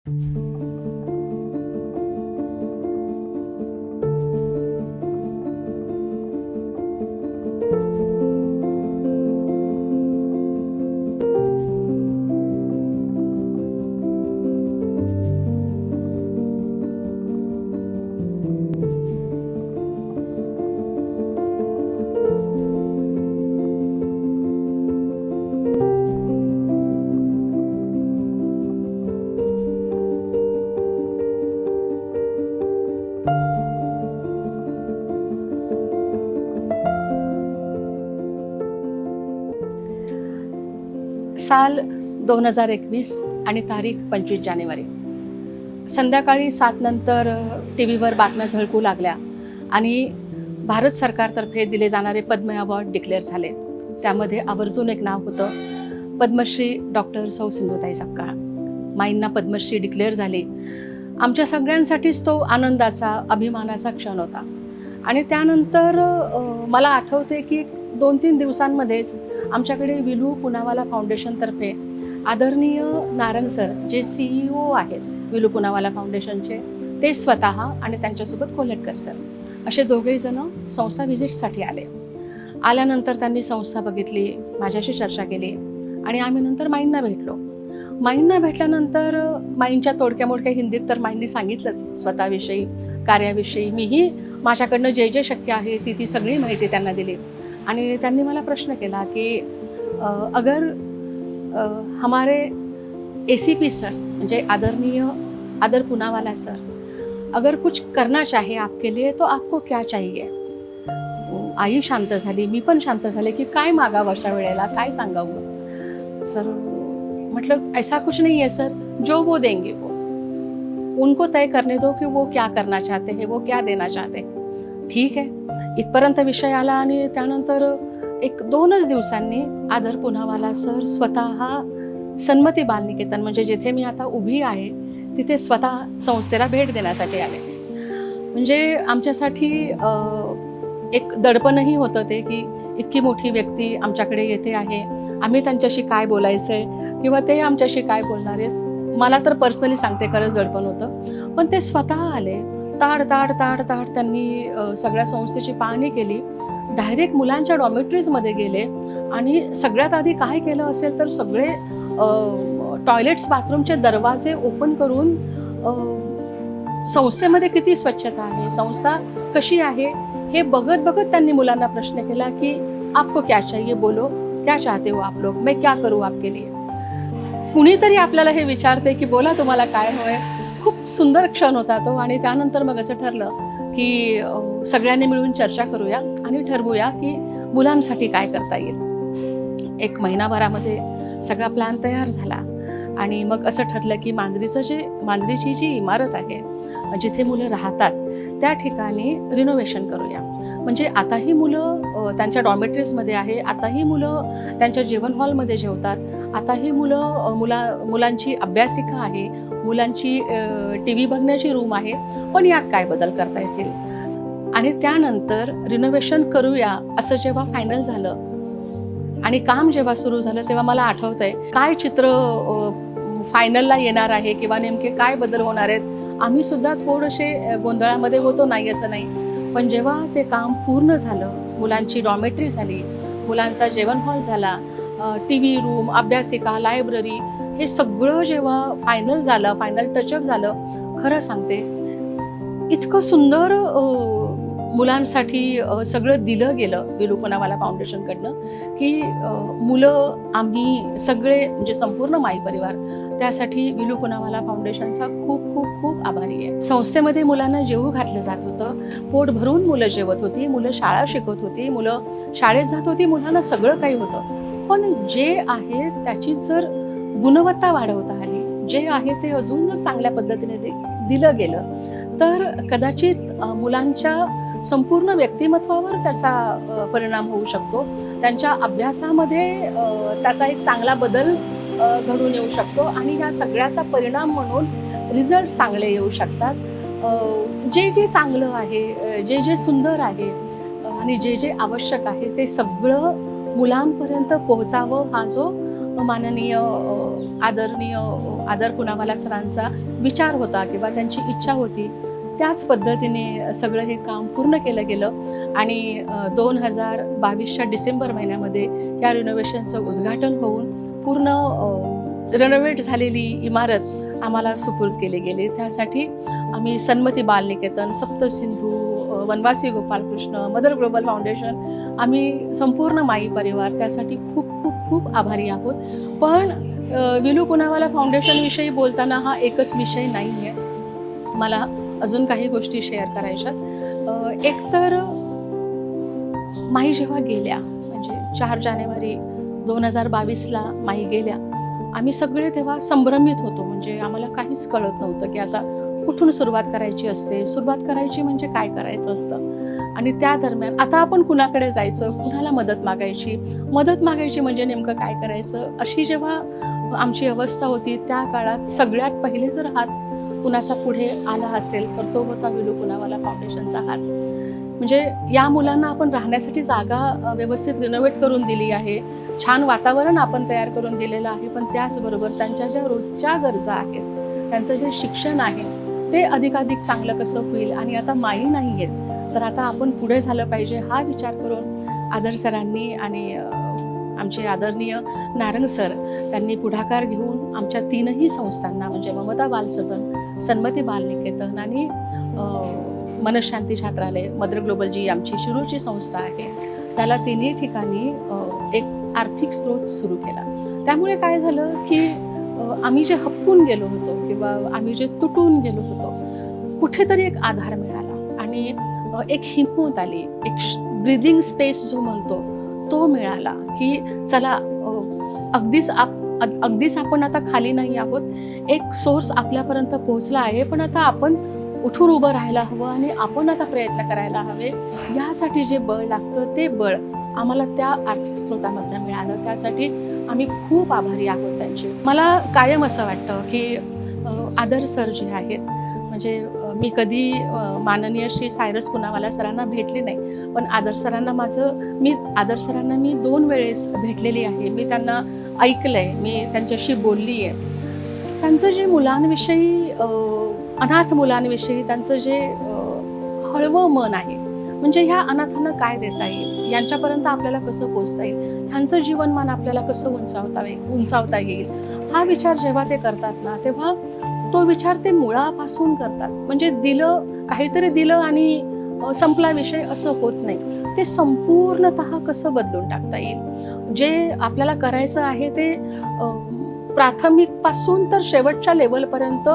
साल 2021 आणि तारीख 25 जानेवारी. संध्याकाळी 7 नंतर टी व्हीवर बातम्या झळकू लागल्या आणि भारत सरकारतर्फे दिले जाणारे पद्म अवॉर्ड डिक्लेअर झाले. त्यामध्ये आवर्जून एक नाव होतं, पद्मश्री डॉक्टर सौ सिंधुताई सपकाळ. माईंना पद्मश्री डिक्लेअर झाली. आमच्या सगळ्यांसाठीच तो आनंदाचा, अभिमानाचा क्षण होता. आणि त्यानंतर मला आठवते की 2-3 दिवसांमध्येच आमच्याकडे विलू पुनावाला फाउंडेशनतर्फे आदरणीय नारंग सर, जे CEO आहेत विलू पुनावाला फाउंडेशनचे, ते स्वतः आणि त्यांच्यासोबत कोल्हटकर सर, असे दोघेही जण संस्था व्हिजिटसाठी आले. आल्यानंतर त्यांनी संस्था बघितली, माझ्याशी चर्चा केली आणि आम्ही नंतर माईंना भेटलो. माईंना भेटल्यानंतर माईंच्या तोडक्या मोडक्या हिंदीत तर माईंनी सांगितलंच स्वतःविषयी, कार्याविषयी. मीही माझ्याकडनं जे जे शक्य आहे ती सगळी माहिती त्यांना दिली. आणि त्यांनी मला प्रश्न केला कि अगर हमारे ACP सर, म्हणजे आदरणीय आदर पुनावाला सर, अगर कुछ करना चाहे आपके लिए तो आपको क्या चाहिए. आई शांत झाली, मी पण शांत झाले की काय मागावं अशा वेळेला, काय सांगावं. तर म्हटलं ऐसा कुछ नहीं है सर, जो वो देंगे वो, उनको तय करने दो कि वो क्या करना चाहते हैं, वो क्या देना चाहते हैं. ठीक आहे, इथपर्यंत विषय आला. आणि त्यानंतर 1-2च दिवसांनी आदर पुनावाला सर स्वतः सन्मती बालनिकेतन, म्हणजे जिथे मी आता उभी आहे तिथे स्वतः संस्थेला भेट देण्यासाठी आले. म्हणजे आमच्यासाठी एक दडपणही होतं ते की इतकी मोठी व्यक्ती आमच्याकडे येते आहे, आम्ही त्यांच्याशी काय बोलायचंय किंवा ते आमच्याशी काय बोलणार आहेत. मला तर पर्सनली सांगते, खरंच दडपण होतं. पण ते स्वतः आले. ताड त्यांनी सगळ्या संस्थेची पाहणी केली. डायरेक्ट मुलांच्या डॉर्मेटरीजमध्ये गेले आणि सगळ्यात आधी काय केलं असेल तर सगळे टॉयलेट्स, बाथरूमचे दरवाजे ओपन करून संस्थेमध्ये किती स्वच्छता आहे, संस्था कशी आहे हे बघत बघत त्यांनी मुलांना प्रश्न केला की आपको क्या चाहिए, बोलो क्या चाहते हो आप लोग, मैं क्या करूँ आपके लिए. कुणीतरी आपल्याला हे विचारते की बोला तुम्हाला काय हवंय. खूप सुंदर क्षण होता तो. आणि त्यानंतर मग असं ठरलं की सगळ्यांनी मिळून चर्चा करूया आणि ठरवूया की मुलांसाठी काय करता येईल. 1 महिनाभरामध्ये सगळा प्लॅन तयार झाला आणि मग असं ठरलं की मांजरीची जी इमारत आहे, जिथे मुलं राहतात त्या ठिकाणी रिनोव्हेशन करूया. म्हणजे आताही मुलं त्यांच्या डॉर्मेटरीजमध्ये आहे, आताही मुलं त्यांच्या जेवण हॉलमध्ये जेवतात, आताही मुलांची अभ्यासिका आहे, मुलांची TV बघण्याची रूम आहे. पण यात काय बदल करता येतील. आणि त्यानंतर रिनोव्हेशन करूया असं जेव्हा फायनल झालं आणि काम जेव्हा सुरू झालं, तेव्हा मला आठवतंय काय चित्र फायनलला येणार आहे किंवा नेमके काय बदल होणार आहेत. आम्ही सुद्धा थोडेसे गोंधळामध्ये होतो, नाही असं नाही. पण जेव्हा ते काम पूर्ण झालं, मुलांची डॉर्मेटरी झाली, मुलांचा जेवण हॉल झाला, TV रूम, अभ्यासिका, लायब्ररी, हे सगळं जेव्हा फायनल झालं, फायनल टचअप झालं, खरं सांगते इतकं सुंदर मुलांसाठी सगळं दिलं गेलं विलू पुनावाला फाउंडेशनकडनं की मुलं, आम्ही सगळे, म्हणजे संपूर्ण माई परिवार त्यासाठी विलू पुनावाला फाउंडेशनचा खूप खूप खूप आभारी आहे. संस्थेमध्ये मुलांना जेवू घातलं जात होतं, पोट भरून मुलं जेवत होती, मुलं शाळा शिकत होती, मुलं शाळेत जात होती, मुलांना सगळं काही होतं. पण जे आहे त्याची जर गुणवत्ता वाढवता आली, जे आहे ते अजून जर चांगल्या पद्धतीने दिलं गेलं तर कदाचित मुलांच्या संपूर्ण व्यक्तिमत्वावर त्याचा परिणाम होऊ शकतो. त्यांच्या अभ्यासामध्ये त्याचा एक चांगला बदल घडून येऊ शकतो आणि या सगळ्याचा परिणाम म्हणून रिझल्ट चांगले येऊ शकतात. जे जे चांगलं आहे, जे जे सुंदर आहे आणि जे जे आवश्यक आहे ते सगळं मुलांपर्यंत पोहोचावं, हा जो माननीय आदरणीय आदर पुनावाला सरांचा विचार होता किंवा त्यांची इच्छा होती, त्याच पद्धतीने सगळं हे काम पूर्ण केलं गेलं आणि 2022च्या डिसेंबर महिन्यामध्ये या रिनोव्हेशनचं उद्घाटन होऊन पूर्ण रिनोव्हेट झालेली इमारत आम्हाला सुपूर्द केली गेली. त्यासाठी आम्ही सन्मती बालनिकेतन, सप्तसिंधू, वनवासी गोपालकृष्ण, मदर ग्लोबल फाउंडेशन, आम्ही संपूर्ण माई परिवार त्यासाठी खूप खूप खूप आभारी आहोत. पण विलू पुनावाला फाउंडेशनविषयी बोलताना हा एकच विषय नाही आहे, मला अजून काही गोष्टी शेअर करायच्यात. एकतर माई जेव्हा गेल्या, म्हणजे 4 जानेवारी 2022ला माई गेल्या, आम्ही सगळे तेव्हा संभ्रमित होतो. म्हणजे आम्हाला काहीच कळत नव्हतं की आता कुठून सुरुवात करायची असते, सुरुवात करायची म्हणजे काय करायचं असतं. आणि त्या दरम्यान आता आपण कुणाकडे जायचं, कुणाला मदत मागायची म्हणजे नेमकं काय करायचं, अशी जेव्हा आमची अवस्था होती, त्या काळात सगळ्यात पहिले जर हात कुणाचा पुढे आला असेल तर तो होता विलू पुनावाला फाउंडेशनचा हात. म्हणजे या मुलांना आपण राहण्यासाठी जागा व्यवस्थित रिनोव्हेट करून दिली आहे, छान वातावरण आपण तयार करून दिलेलं आहे, पण त्याचबरोबर त्यांच्या ज्या रोजच्या गरजा आहेत, त्यांचं जे शिक्षण आहे ते अधिकाधिक चांगलं कसं होईल. आणि आता माई नाही आहेत तर आता आपण पुढे झालं पाहिजे हा विचार करून आदर सरांनी आणि आमचे आदरणीय नारंग सर त्यांनी पुढाकार घेऊन आमच्या 3ही संस्थांना, म्हणजे ममता बाल सदन, सन्मती बालनिकेतन आणि मनशांती छात्रालय, मदर ग्लोबल जी आमची शिरूरची संस्था आहे, त्याला 3ही ठिकाणी एक आर्थिक स्रोत सुरू केला. त्यामुळे काय झालं की आम्ही जे हपकून गेलो होतो किंवा आम्ही जे तुटून गेलो होतो, कुठेतरी एक आधार मिळाला आणि एक हिंमत आली, एक ब्रीदिंग स्पेस जो म्हणतो तो मिळाला की चला अगदीच आपण आता खाली नाही आहोत, एक सोर्स आपल्यापर्यंत पोहोचला आहे, पण आता आपण उठून उभं राहायला हवं आणि आपण आता प्रयत्न करायला हवे. यासाठी जे बळ लागतं ते बळ आम्हाला त्या आर्थिक स्रोतामधनं मिळालं. त्यासाठी आम्ही खूप आभारी आहोत त्यांचे. मला कायम असं वाटतं की आदर सर जे आहेत, म्हणजे मी कधी माननीय श्री सायरस पुनावाला सरांना भेटले नाही, पण आदर सरांना मी 2 वेळेस भेटलेली आहे. मी त्यांना ऐकलंय, मी त्यांच्याशी बोलली आहे. त्यांचं जे मुलांविषयी, अनाथ मुलांविषयी त्यांचं जे हळवं मन आहे, म्हणजे ह्या अनाथांना काय देता येईल, यांच्यापर्यंत आपल्याला कसं पोचता येईल, ह्यांचं जीवनमान आपल्याला कसं उंचावता येईल, हा विचार जेव्हा ते करतात ना, तेव्हा तो विचार ते मुळापासून करतात. म्हणजे काहीतरी दिलं आणि संपला विषय असं होत नाही. ते संपूर्णतः कसं बदलून टाकता येईल, जे आपल्याला करायचं आहे ते प्राथमिक पासून तर शेवटच्या लेवलपर्यंत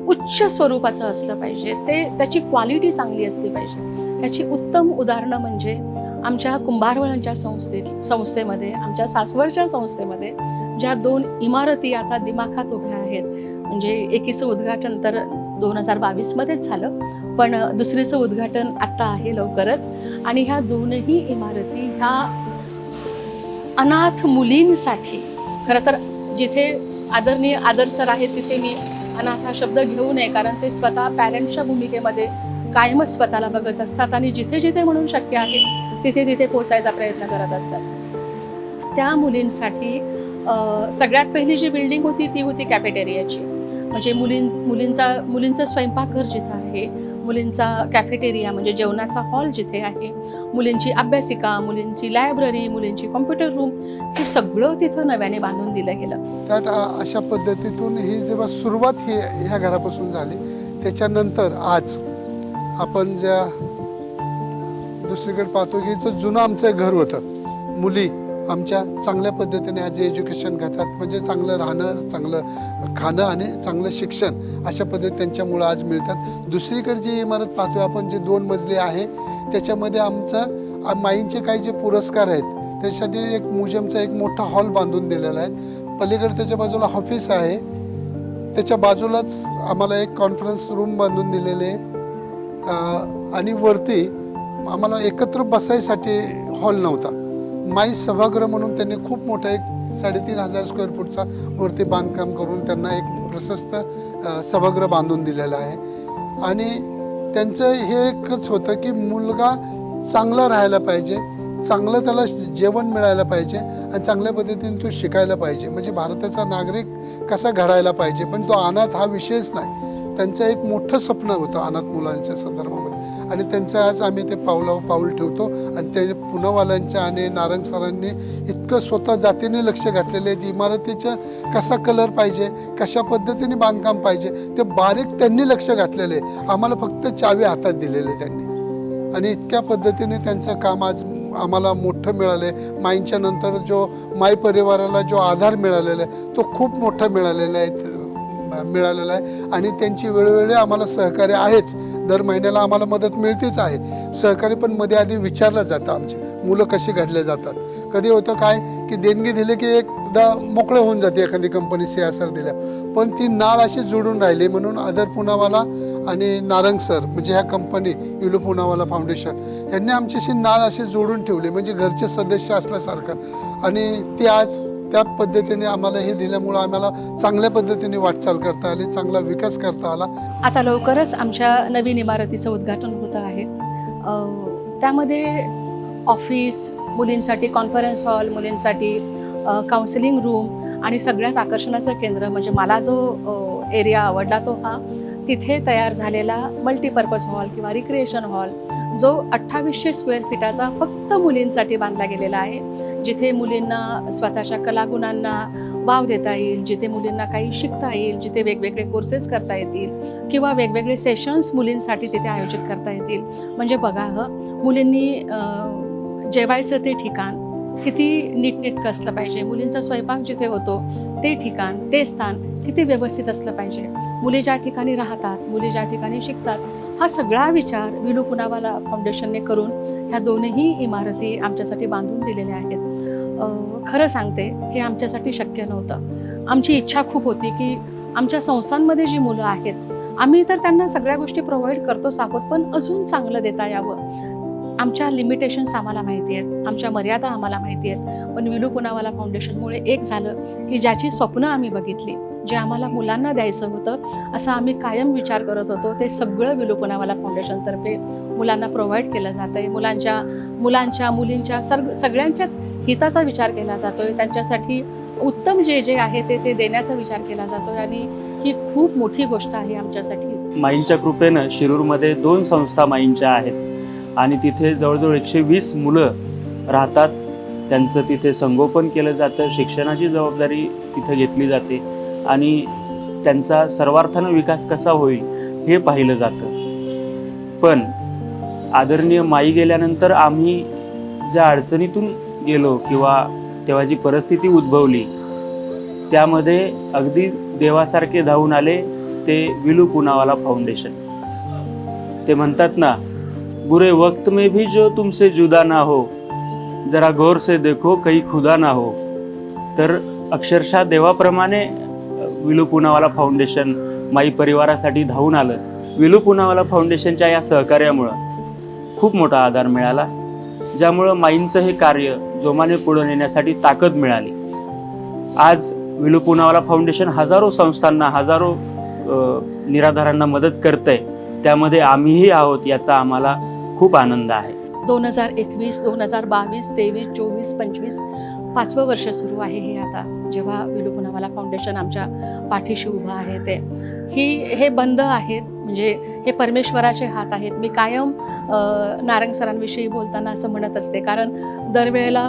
उच्च स्वरूपाचं असलं पाहिजे. त्याची क्वालिटी चांगली असली पाहिजे. याची उत्तम उदाहरणं म्हणजे आमच्या कुंभारवळांच्या संस्थेमध्ये, आमच्या सासवडच्या संस्थेमध्ये ज्या 2 इमारती आता दिमाखात उभ्या आहेत, म्हणजे एकीचं उद्घाटन तर 2022मध्येच झालं, पण दुसरीचं उद्घाटन आत्ता आहे लवकरच. आणि ह्या 2ही इमारती ह्या अनाथ मुलींसाठी, खरं तर जिथे आदरणीय आदर सर आहेत तिथे मी अनाथ हा शब्द घेऊ नये, कारण ते स्वतः पॅरेंट्सच्या भूमिकेमध्ये कायमच स्वतःला बघत असतात आणि जिथे जिथे म्हणून शक्य आहे तिथे तिथे पोचायचा प्रयत्न करत असतात. त्या मुलींसाठी सगळ्यात पहिली जी बिल्डिंग होती ती होती कॅफेटेरियाची. म्हणजे मुलींचं स्वयंपाकघर जिथं आहे, मुलींचा कॅफेटेरिया म्हणजे जेवणाचा हॉल जिथे आहे, मुलींची अभ्यासिका, मुलींची लायब्ररी, मुलींची कॉम्प्युटर रूम, हे सगळं तिथं नव्याने बांधून दिलं गेलं. त्यात अशा पद्धतीतून ही जेव्हा सुरुवात ह्या घरापासून झाली, त्याच्यानंतर आज आपण ज्या दुसरीकडे पाहतो की जो जुनं आमचं घर होतं, मुली आमच्या चांगल्या पद्धतीने आज एज्युकेशन घेतात, म्हणजे चांगलं राहणं, चांगलं खाणं आणि चांगलं शिक्षण अशा पद्धती त्यांच्यामुळं आज मिळतात. दुसरीकडे जी इमारत पाहतोय आपण, जे 2 मजली आहे, त्याच्यामध्ये आमचा माईंचे काही जे पुरस्कार आहेत त्यासाठी एक म्युझियमचा एक मोठा हॉल बांधून दिलेला आहे. पलीकडे त्याच्या बाजूला ऑफिस आहे, त्याच्या बाजूलाच आम्हाला एक कॉन्फरन्स रूम बांधून दिलेले आहे आणि वरती आम्हाला एकत्र बसायसाठी हॉल नव्हता. माई सभागृह म्हणून त्यांनी खूप मोठा एक 3,500 स्क्वेअर फूटचा वरती बांधकाम करून त्यांना एक प्रशस्त सभागृह बांधून दिलेलं आहे. आणि त्यांचं हे एकच होतं की मुलगा चांगला राहायला पाहिजे, चांगलं त्याला जेवण मिळायला पाहिजे आणि चांगल्या पद्धतीने तो शिकायला पाहिजे. म्हणजे भारताचा नागरिक कसा घडायला पाहिजे. पण तो अनाथ हा विषयच नाही. त्यांचं एक मोठं स्वप्न होतं अनाथ मुलांच्या संदर्भामध्ये आणि त्यांचं आज आम्ही ते पाऊल ठेवतो. आणि ते पुणेवाल्यांच्या आणि नारंग सरांनी इतकं स्वतः जातीने लक्ष घातलेले आहेत. इमारतीचा कसा कलर पाहिजे, कशा पद्धतीने बांधकाम पाहिजे ते बारीक त्यांनी लक्ष घातलेले आहे. आम्हाला फक्त चावी हातात दिलेले त्यांनी आणि इतक्या पद्धतीने त्यांचं काम आज आम्हाला मोठं मिळाले. माईंच्या नंतर जो माई परिवाराला जो आधार मिळालेला आहे तो खूप मोठा मिळालेला आहे आणि त्यांची वेळोवेळी आम्हाला सहकार्य आहेच. दर महिन्याला आम्हाला मदत मिळतेच आहे. सहकार्य पण मध्ये आधी विचारलं जातं आमचे मुलं कशी घडले जातात. कधी होतं काय की देणगी दिली की एकदा मोकळं होऊन जाते एखादी कंपनी CSR दिल्या, पण ती नाळ अशी जोडून राहिली. म्हणून आदर पुनावाला आणि नारंग सर म्हणजे ह्या कंपनी विलू पुनावाला फाउंडेशन यांनी आमच्याशी नाळ अशी जोडून ठेवली म्हणजे घरचे सदस्य असल्यासारखं. आणि ती आज त्या पद्धतीने आम्हाला हे दिल्यामुळं आम्हाला चांगल्या पद्धतीने वाटचाल करता आली, चांगला विकास करता आला. आता लवकरच आमच्या नवीन इमारतीचं उद्घाटन होतं आहे. त्यामध्ये ऑफिस, मुलींसाठी कॉन्फरन्स हॉल, मुलींसाठी काउन्सिलिंग रूम आणि सगळ्यात आकर्षणाचं केंद्र म्हणजे मला जो एरिया आवडला तो हा तिथे तयार झालेला मल्टीपर्पज हॉल किंवा रिक्रिएशन हॉल जो 2800 स्क्वेअर फीटाचा फक्त मुलींसाठी बांधला गेलेला आहे. जिथे मुलींना स्वतःच्या कलागुणांना वाव देता येईल, जिथे मुलींना काही शिकता येईल, जिथे वेगवेगळे कोर्सेस करता येतील किंवा वेगवेगळे सेशन्स मुलींसाठी तिथे आयोजित करता येतील. म्हणजे बघा मुलींनी जेवायचं ते ठिकाण किती नीटनेटकं असलं पाहिजे, मुलींचा स्वयंपाक जिथे होतो ते ठिकाण, ते स्थान किती व्यवस्थित असलं पाहिजे, मुली ज्या ठिकाणी राहतात, मुली ज्या ठिकाणी शिकतात, हा सगळा विचार विलू पुनावाला फाउंडेशनने करून ह्या दोनही इमारती आमच्यासाठी बांधून दिलेल्या आहेत. खरं सांगते हे आमच्यासाठी शक्य नव्हतं. आमची इच्छा खूप होती की आमच्या संस्थांमध्ये जी मुलं आहेत आम्ही तर त्यांना सगळ्या गोष्टी प्रोव्हाइड करतोच आहोत, पण अजून चांगलं देता यावं. आमच्या लिमिटेशन्स आम्हाला माहिती आहेत, आमच्या मर्यादा आम्हाला माहिती आहेत. पण विलू पुनावाला फाउंडेशनमुळे एक झालं की ज्याची स्वप्न आम्ही बघितली, जे आम्हाला मुलांना द्यायचं होतं असं आम्ही कायम विचार करत होतो, ते सगळं विलू पुनावाला फाउंडेशनतर्फे मुलांना प्रोव्हाइड केलं जातं आहे. मुलांच्या मुलींच्या सगळ्यांच्याच हिताचा विचार केला जातो आहे. त्यांच्यासाठी उत्तम जे जे आहे ते देण्याचा विचार केला जातो आहे आणि ही खूप मोठी गोष्ट आहे आमच्यासाठी. माईंच्या कृपेनं शिरूरमध्ये 2 संस्था माईंच्या आहेत आणि तिथे जवळजवळ 120 मुलं राहतात. त्यांचं तिथे संगोपन केलं जातं, शिक्षणाची जबाबदारी तिथे घेतली जाते आणि त्यांचा सर्वार्थानं विकास कसा होईल हे पाहिलं जातं. पण आदरणीय माई गेल्यानंतर आम्ही ज्या अडचणीतून गेलो किंवा तेव्हा जी परिस्थिती उद्भवली त्यामध्ये अगदी देवासारखे धावून आले ते विलू पुनावाला फाउंडेशन. ते म्हणतात ना, बुरे वक्त में भी जो तुमसे जुदा ना हो, जरा गौर से देखो कहीं खुदा ना हो. तर अक्षरशः देवाप्रमाणे विलू पुनावाला फाउंडेशन माई परिवारासाठी धावून आलं. विलू पुनावाला फाउंडेशनच्या या सहकार्यामुळं खूप मोठा आधार मिळाला, ज्यामुळं माईंचं हे कार्य जोमाने पुढे नेण्यासाठी ताकद मिळाली. आज विलू पुनावाला फाउंडेशन हजारो संस्थांना, हजारो निराधारांना मदत करतंय. त्यामध्ये आम्हीही आहोत, याचा आम्हाला खूप आनंद आहे. 2021, 2022, 23, 24, 25 5वं वर्ष सुरू आहे हे आता, जेव्हा विलू पुनावाला फाउंडेशन आमच्या पाठीशी उभं आहे. हे बंद आहेत म्हणजे हे परमेश्वराचे हात आहेत. मी कायम नारंग सरांविषयी बोलताना असं म्हणत असते, कारण दरवेळेला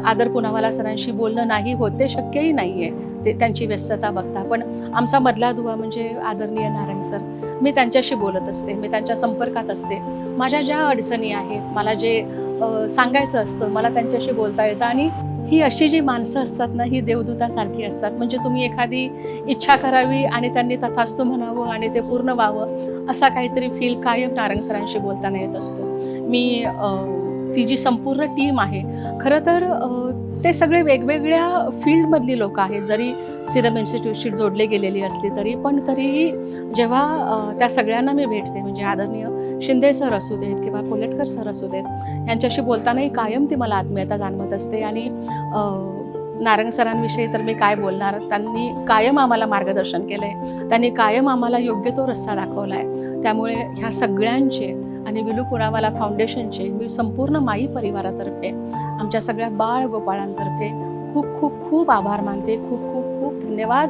आदर पुनावाला सरांशी बोलणं नाही होत, ते शक्यही नाही आहे ते त्यांची व्यस्तता बघता. पण आमचा मधला दुवा म्हणजे आदरणीय नारंग सर. मी त्यांच्याशी बोलत असते, मी त्यांच्या संपर्कात असते. माझ्या ज्या अडचणी आहेत, मला जे सांगायचं असतं, मला त्यांच्याशी बोलता येतं. आणि ही अशी जी माणसं असतात ना, ही देवदूतासारखी असतात. म्हणजे तुम्ही एखादी इच्छा करावी आणि त्यांनी तथास्तु म्हणावं आणि ते पूर्ण व्हावं, असा काहीतरी फील कायम नारंग सरांशी बोलताना येत असतो. मी ती जी संपूर्ण टीम आहे, खरं तर ते सगळे वेगवेगळ्या फील्डमधली लोक आहेत. जरी सिरम इन्स्टिट्यूटशी जोडले गेलेली असली तरीही जेव्हा त्या सगळ्यांना मी भेटते, म्हणजे आदरणीय शिंदे सर असू देत किंवा कोलेटकर सर असू देत, यांच्याशी बोलतानाही कायम ती मला आत्मीयता जाणवत असते. आणि नारंग सरांविषयी तर मी काय बोलणार, त्यांनी कायम आम्हाला मार्गदर्शन केलं आहे, त्यांनी कायम आम्हाला योग्य तो रस्ता दाखवला आहे. त्यामुळे ह्या सगळ्यांचे आणि विलू पुनावाला फाउंडेशनचे मी संपूर्ण माई परिवारातर्फे आमच्या सगळ्या बाळ गोपाळांतर्फे खूप खूप खूप आभार मानते. खूप खूप खूप धन्यवाद.